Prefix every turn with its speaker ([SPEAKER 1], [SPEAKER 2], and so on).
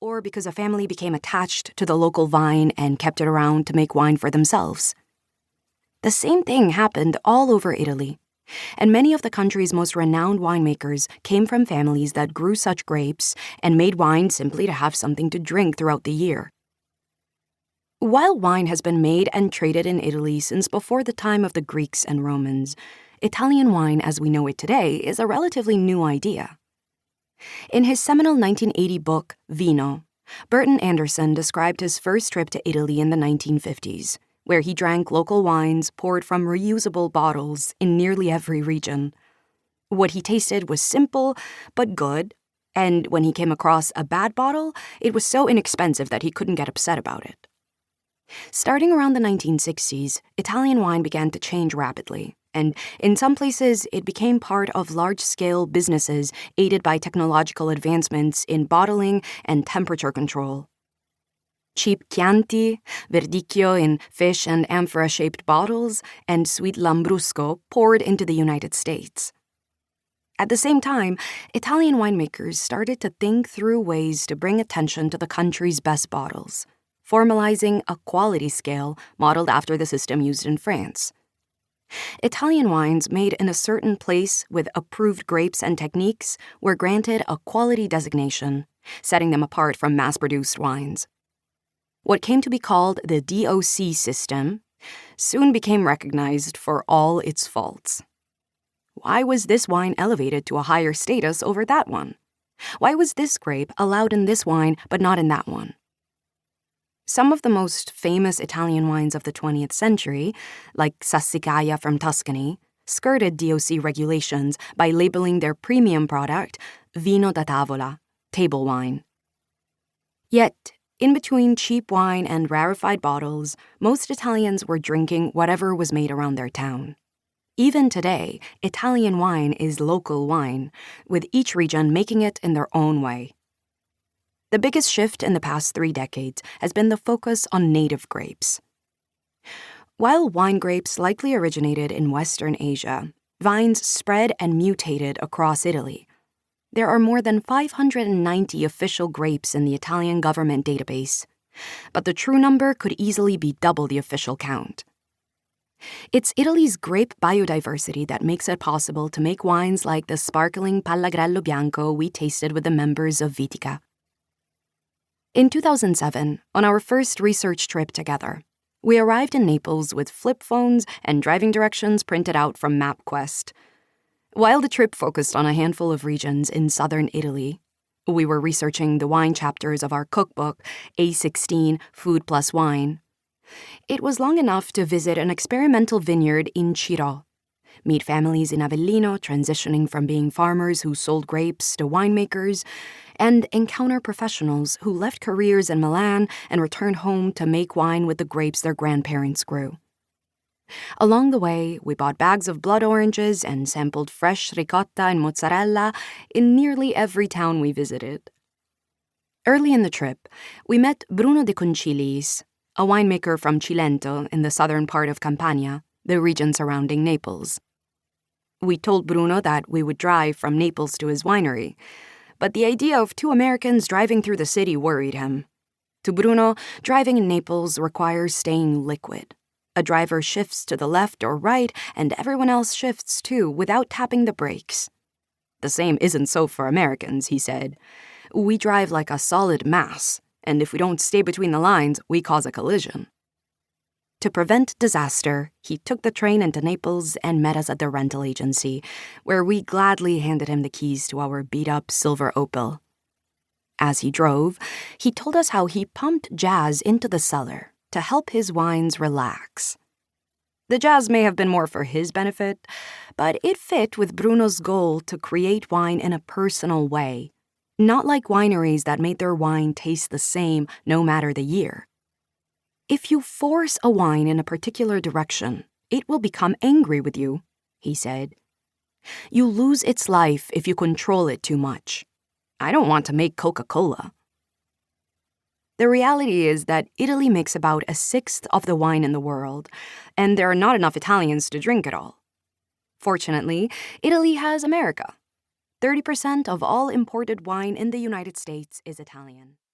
[SPEAKER 1] or because a family became attached to the local vine and kept it around to make wine for themselves. The same thing happened all over Italy, and many of the country's most renowned winemakers came from families that grew such grapes and made wine simply to have something to drink throughout the year. While wine has been made and traded in Italy since before the time of the Greeks and Romans, Italian wine as we know it today is a relatively new idea. In his seminal 1980 book, Vino, Burton Anderson described his first trip to Italy in the 1950s, where he drank local wines poured from reusable bottles in nearly every region. What he tasted was simple but good, and when he came across a bad bottle, it was so inexpensive that he couldn't get upset about it. Starting around the 1960s, Italian wine began to change rapidly, and in some places it became part of large-scale businesses aided by technological advancements in bottling and temperature control. Cheap Chianti, Verdicchio in fish and amphora-shaped bottles, and sweet Lambrusco poured into the United States. At the same time, Italian winemakers started to think through ways to bring attention to the country's best bottles, formalizing a quality scale modeled after the system used in France. Italian wines made in a certain place with approved grapes and techniques were granted a quality designation, setting them apart from mass-produced wines. What came to be called the DOC system soon became recognized for all its faults. Why was this wine elevated to a higher status over that one? Why was this grape allowed in this wine but not in that one? Some of the most famous Italian wines of the 20th century, like Sassicaia from Tuscany, skirted DOC regulations by labeling their premium product Vino da Tavola, table wine. Yet, in between cheap wine and rarefied bottles, most Italians were drinking whatever was made around their town. Even today, Italian wine is local wine, with each region making it in their own way. The biggest shift in the past 3 decades has been the focus on native grapes. While wine grapes likely originated in Western Asia, vines spread and mutated across Italy. There are more than 590 official grapes in the Italian government database, but the true number could easily be double the official count. It's Italy's grape biodiversity that makes it possible to make wines like the sparkling Pallagrello Bianco we tasted with the members of Vitica. In 2007, on our first research trip together, we arrived in Naples with flip phones and driving directions printed out from MapQuest. While the trip focused on a handful of regions in southern Italy, we were researching the wine chapters of our cookbook, A16 Food Plus Wine. It was long enough to visit an experimental vineyard in Ciro, meet families in Avellino transitioning from being farmers who sold grapes to winemakers, and encounter professionals who left careers in Milan and returned home to make wine with the grapes their grandparents grew. Along the way, we bought bags of blood oranges and sampled fresh ricotta and mozzarella in nearly every town we visited. Early in the trip, we met Bruno de Conciliis, a winemaker from Cilento in the southern part of Campania, the region surrounding Naples. We told Bruno that we would drive from Naples to his winery, but the idea of 2 Americans driving through the city worried him. To Bruno, driving in Naples requires staying liquid. A driver shifts to the left or right, and everyone else shifts too without tapping the brakes. The same isn't so for Americans, he said. We drive like a solid mass, and if we don't stay between the lines, we cause a collision. To prevent disaster, he took the train into Naples and met us at the rental agency, where we gladly handed him the keys to our beat-up silver Opel. As he drove, he told us how he pumped jazz into the cellar to help his wines relax. The jazz may have been more for his benefit, but it fit with Bruno's goal to create wine in a personal way, not like wineries that made their wine taste the same no matter the year. If you force a wine in a particular direction, it will become angry with you, he said. You lose its life if you control it too much. I don't want to make Coca-Cola. The reality is that Italy makes about 1/6 of the wine in the world, and there are not enough Italians to drink it all. Fortunately, Italy has America. 30% of all imported wine in the United States is Italian.